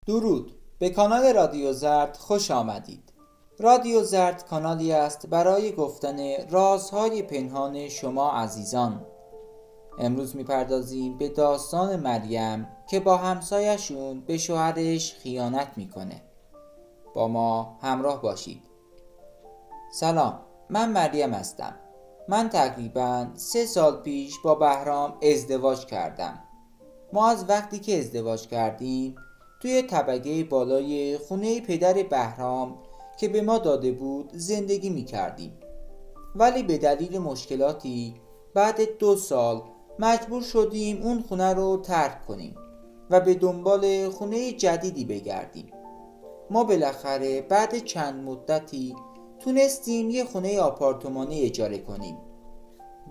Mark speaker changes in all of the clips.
Speaker 1: درود، به کانال رادیو زرد خوش آمدید. رادیو زرد کانالی است برای گفتن رازهای پنهان شما عزیزان. امروز میپردازیم به داستان مریم که با همسایشون به شوهرش خیانت میکنه. با ما همراه باشید. سلام، من مریم هستم. من تقریباً 3 سال پیش با بهرام ازدواج کردم. ما از وقتی که ازدواج کردیم توی طبقه بالای خونه پدر بهرام که به ما داده بود زندگی می کردیم. ولی به دلیل مشکلاتی بعد 2 سال مجبور شدیم اون خونه رو ترک کنیم و به دنبال خونه جدیدی بگردیم. ما بالاخره بعد چند مدتی تونستیم یه خونه آپارتمانی اجاره کنیم.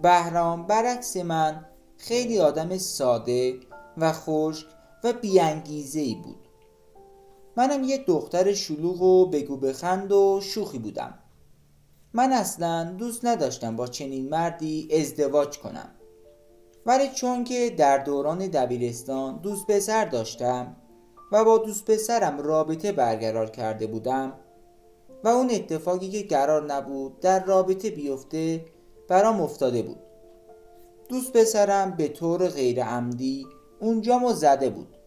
Speaker 1: بهرام برعکس من خیلی آدم ساده و خشک و بی‌انگیزه‌ای بود. منم یه دختر شلوغ و بگو بخند و شوخی بودم. من اصلا دوست نداشتم با چنین مردی ازدواج کنم. ولی چون که در دوران دبیرستان دوست پسر داشتم و با دوست پسرم رابطه برقرار کرده بودم و اون اتفاقی که قرار نبود در رابطه بیفته برام افتاده بود. دوست پسرم به طور غیر عمدی اونجامو زده بود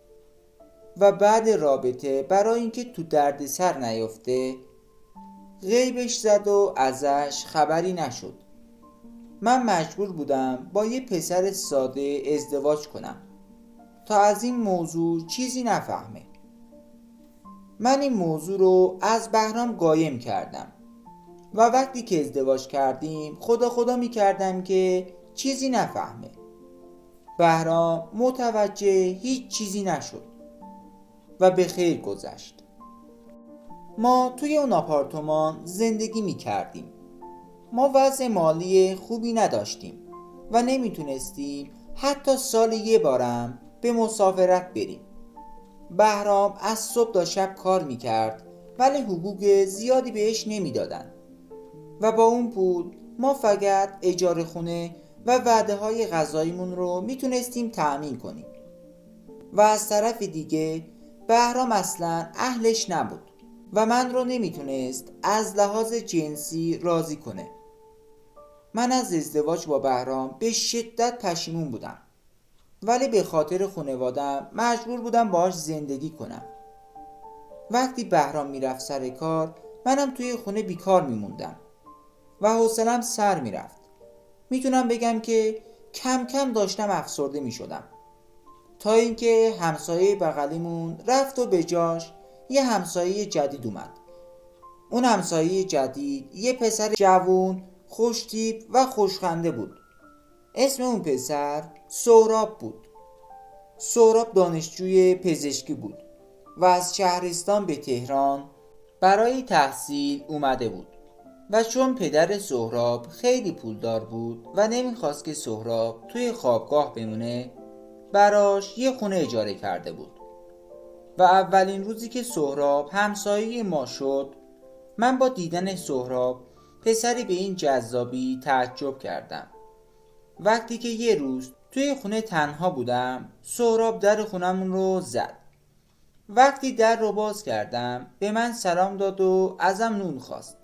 Speaker 1: و بعد رابطه برای اینکه تو درد سر نیفته غیبش زد و ازش خبری نشد. من مجبور بودم با یه پسر ساده ازدواج کنم تا از این موضوع چیزی نفهمه. من این موضوع رو از بهرام قایم کردم و وقتی که ازدواج کردیم خدا می کردم که چیزی نفهمه. بهرام متوجه هیچ چیزی نشد و به خیر گذشت. ما توی اون آپارتمان زندگی می کردیم. ما وضع مالی خوبی نداشتیم و نمیتونستیم حتی سال یه بارم به مسافرت بریم. بهرام از صبح تا شب کار میکرد ولی حقوق زیادی بهش نمیدادن و با اون پول ما فقط اجاره خونه و وعده های غذاییمون رو میتونستیم تأمین کنیم. و از طرف دیگه بهرام اصلا اهلش نبود و من رو نمیتونست از لحاظ جنسی راضی کنه. من از ازدواج با بهرام به شدت پشیمون بودم ولی به خاطر خانواده‌ام مجبور بودم باهاش زندگی کنم. وقتی بهرام میرفت سر کار منم توی خونه بیکار میموندم و حوصله‌ام سر میرفت. میتونم بگم که کم کم داشتم افسرده میشدم تا اینکه همسایه بغلیمون رفت و به جاش یه همسایه جدید اومد. اون همسایه جدید یه پسر جوون خوشتیپ و خوشخنده بود. اسم اون پسر سهراب بود. سهراب دانشجوی پزشکی بود و از شهرستان به تهران برای تحصیل اومده بود و چون پدر سهراب خیلی پولدار بود و نمیخواست که سهراب توی خوابگاه بمونه براش یه خونه اجاره کرده بود. و اولین روزی که سهراب همسایه ما شد من با دیدن سهراب پسری به این جذابی تعجب کردم. وقتی که یه روز توی خونه تنها بودم سهراب در خونمون رو زد. وقتی در رو باز کردم به من سلام داد و ازم نون خواست.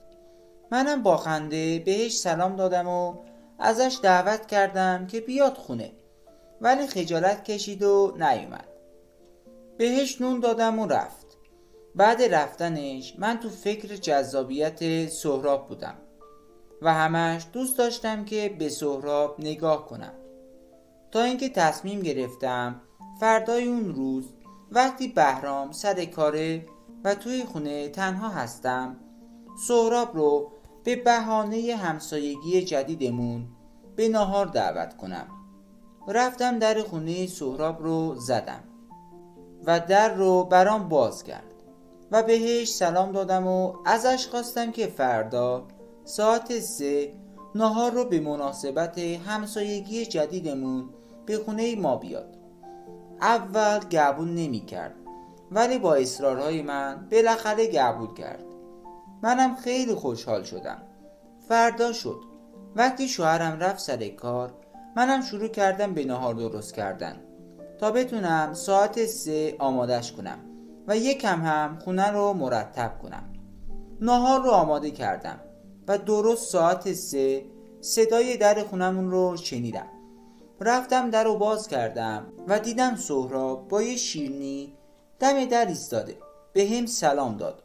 Speaker 1: منم با خنده بهش سلام دادم و ازش دعوت کردم که بیاد خونه ولی خجالت کشید و نیومد. بهش نون دادم و رفت. بعد رفتنش من تو فکر جذابیت سهراب بودم و همش دوست داشتم که به سهراب نگاه کنم تا اینکه تصمیم گرفتم فردای اون روز وقتی بهرام سر کاره و توی خونه تنها هستم سهراب رو به بهانه همسایگی جدیدمون به ناهار دعوت کنم. رفتم در خونه سهراب رو زدم و در رو برام باز کرد و بهش سلام دادم و ازش خواستم که فردا ساعت 3 نهار رو به مناسبت همسایگی جدیدمون به خونه ما بیاد. اول قبول نمی کرد ولی با اصرارهای من بالاخره قبول کرد. منم خیلی خوشحال شدم. فردا شد. وقتی شوهرم رفت سر کار منم شروع کردم به نهار درست کردن تا بتونم ساعت 3 آمادش کنم و یکم هم خونه رو مرتب کنم. ناهار رو آماده کردم و درست ساعت 3 صدای در خونمون رو شنیدم. رفتم در رو باز کردم و دیدم سهراب با یه شیرینی دم در ایستاده به هم سلام داد.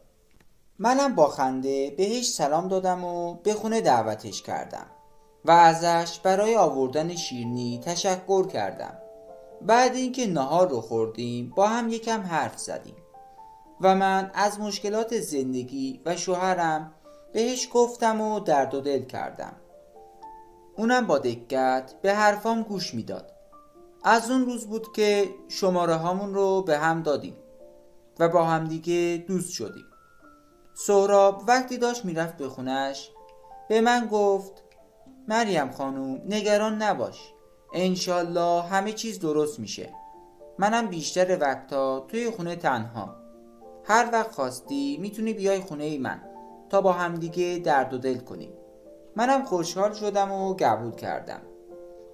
Speaker 1: منم با خنده بهش سلام دادم و به خونه دعوتش کردم و ازش برای آوردن شیرینی تشکر کردم. بعد اینکه ناهار رو خوردیم با هم یکم حرف زدیم و من از مشکلات زندگی و شوهرم بهش گفتم و درد و دل کردم. اونم با دقت به حرفام گوش میداد. از اون روز بود که شماره هامون رو به هم دادیم و با هم دیگه دوست شدیم. سهراب وقتی داشت میرفت به خونش به من گفت مریم خانوم نگران نباش، انشالله همه چیز درست میشه. منم بیشتر وقتا توی خونه تنها، هر وقت خواستی میتونی بیای خونه من تا با هم دیگه درد و دل کنیم. منم خوشحال شدم و قبول کردم.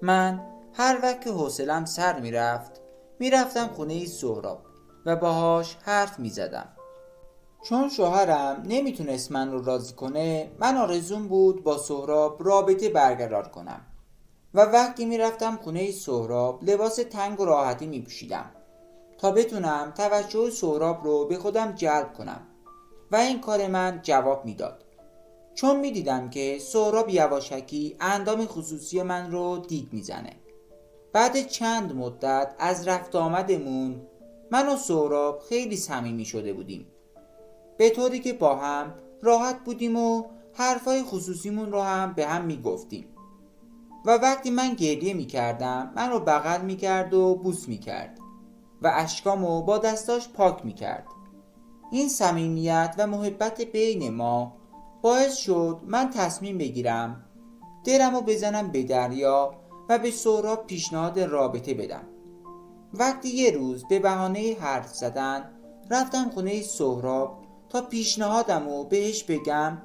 Speaker 1: من هر وقت که حوصله‌ام سر میرفتم خونه سهراب و باهاش حرف میزدم. چون شوهرم نمیتونست من رو راضی کنه، من آرزوم بود با سهراب رابطه برقرار کنم و وقتی میرفتم خونه سهراب لباس تنگ و راحتی میپوشیدم تا بتونم توجه سهراب رو به خودم جلب کنم و این کار من جواب میداد. چون میدیدم که سهراب یواشکی اندام خصوصی من رو دید میزنه. بعد چند مدت از رفت آمدمون من و سهراب خیلی صمیمی شده بودیم، به طوری که با هم راحت بودیم و حرفای خصوصیمون رو هم به هم میگفتیم و وقتی من گریه میکردم من رو بغل میکرد و بوس میکرد و اشکامو با دستاش پاک میکرد. این صمیمیت و محبت بین ما باعث شد من تصمیم بگیرم دلمو بزنم به دریا و به سهراب پیشنهاد رابطه بدم. وقتی یه روز به بهانه حرف زدن رفتم خونه سهراب تا پیشنهادمو بهش بگم،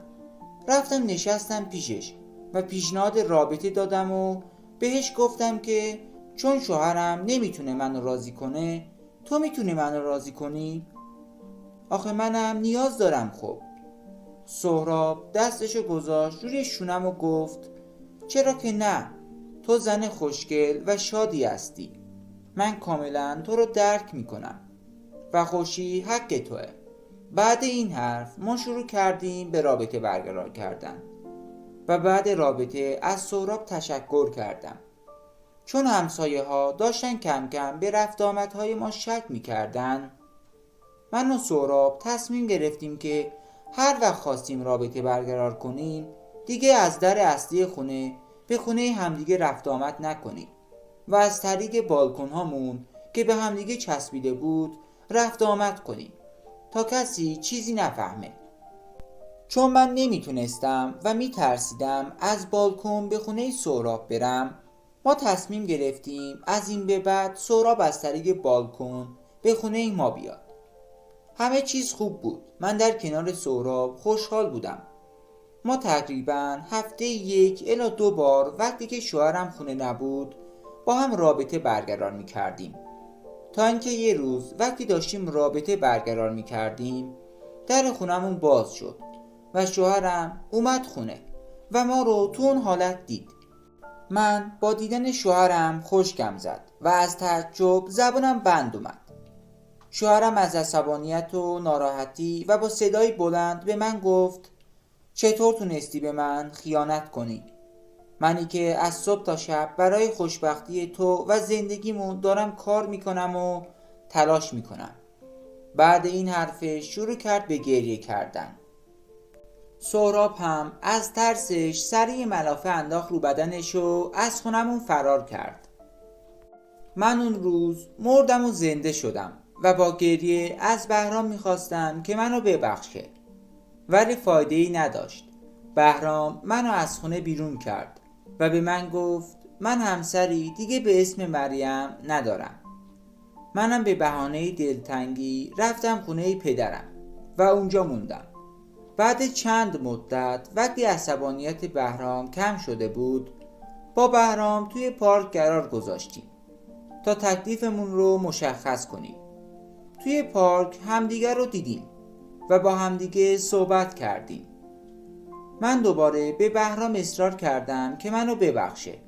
Speaker 1: رفتم نشستم پیشش و پیشنهاد رابطه دادم و بهش گفتم که چون شوهرم نمیتونه منو راضی کنه، تو میتونی منو راضی کنی؟ آخه منم نیاز دارم. خب. سهراب دستشو گذاشت روی شونم و گفت چرا که نه، تو زن خوشگل و شادی هستی، من کاملا تو رو درک میکنم و خوشی حق توه. بعد این حرف ما شروع کردیم به رابطه برقرار کردن و بعد رابطه از سهراب تشکر کردم. چون همسایه ها داشتن کم کم به رفت آمدهای ما شک میکردن، من و سهراب تصمیم گرفتیم که هر وقت خواستیم رابطه برقرار کنیم دیگه از در اصلی خونه به خونه همدیگه رفت آمد نکنیم و از طریق بالکن هامون که به همدیگه چسبیده بود رفت آمد کنیم تا کسی چیزی نفهمه. چون من نمیتونستم و میترسیدم از بالکن به خونه سهراب برم، ما تصمیم گرفتیم از این به بعد سهراب از طریق بالکن به خونه ما بیاد. همه چیز خوب بود. من در کنار سهراب خوشحال بودم. ما تقریبا هفته 1 الی 2 بار وقتی که شوهرم خونه نبود با هم رابطه برقرار میکردیم، تا اینکه یه روز وقتی داشتیم رابطه برقرار میکردیم در خونمون باز شد و شوهرم اومد خونه و ما رو تو اون حالت دید. من با دیدن شوهرم خشکم زد و از تعجب زبانم بند اومد. شوهرم از عصبانیت و ناراحتی و با صدای بلند به من گفت چطور تونستی به من خیانت کنی؟ منی که از صبح تا شب برای خوشبختی تو و زندگیمون دارم کار میکنم و تلاش میکنم. بعد این حرفش شروع کرد به گریه کردن. سهراب هم از ترسش سریع ملافه انداخت رو بدنش و از خونمون فرار کرد. من اون روز مردم و زنده شدم و با گریه از بهرام میخواستم که منو ببخشه، ولی فایده ای نداشت. بهرام منو از خونه بیرون کرد و به من گفت من همسری دیگه به اسم مریم ندارم. منم به بهانه دلتنگی رفتم خونه پدرم و اونجا موندم. بعد چند مدت وقتی عصبانیت بهرام کم شده بود با بهرام توی پارک قرار گذاشتیم تا تکلیفمون رو مشخص کنیم. توی پارک همدیگر رو دیدیم و با همدیگه صحبت کردیم. من دوباره به بهرام اصرار کردم که منو ببخشه،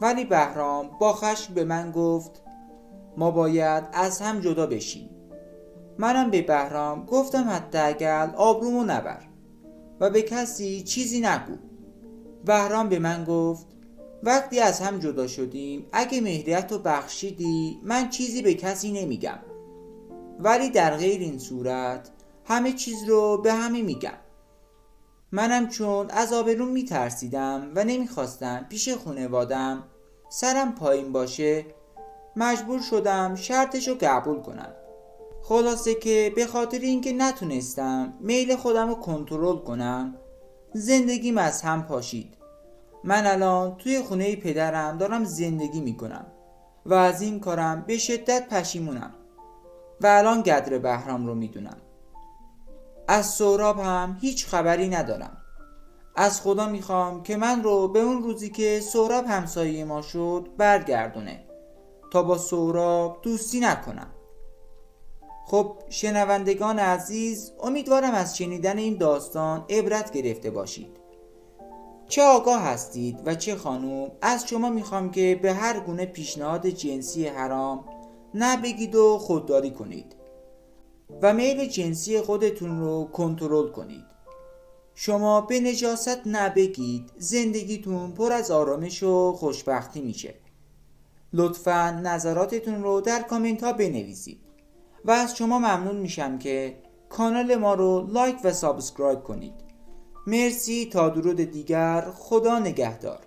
Speaker 1: ولی بهرام با خشم به من گفت ما باید از هم جدا بشیم. منم به بهرام گفتم حداقل آبرومو نبر و به کسی چیزی نگو. بهرام به من گفت وقتی از هم جدا شدیم اگه مهریت رو بخشیدی من چیزی به کسی نمیگم، ولی در غیر این صورت همه چیز رو به همه میگم. منم چون از آبروم میترسیدم و نمیخواستم پیش خانوادم سرم پایین باشه مجبور شدم شرطشو قبول کنم. خلاصه که به خاطر اینکه نتونستم میل خودم رو کنترل کنم زندگیم از هم پاشید. من الان توی خونه پدرم دارم زندگی میکنم و از این کارم به شدت پشیمونم و الان قدر بهرام رو میدونم. از سهراب هم هیچ خبری ندارم. از خدا میخوام که من رو به اون روزی که سهراب همسایه ما شد برگردونه تا با سهراب دوستی نکنم. خب شنوندگان عزیز، امیدوارم از شنیدن این داستان عبرت گرفته باشید. چه آگاه هستید و چه خانوم، از شما میخوام که به هر گونه پیشنهاد جنسی حرام نبگید و خودداری کنید و میل جنسی خودتون رو کنترل کنید. شما به نجاست نبگید، زندگیتون پر از آرامش و خوشبختی میشه. لطفاً نظراتتون رو در کامنت ها بنویسید و از شما ممنون میشم که کانال ما رو لایک و سابسکرایب کنید. مرسی، تا درود دیگر، خدا نگهدار.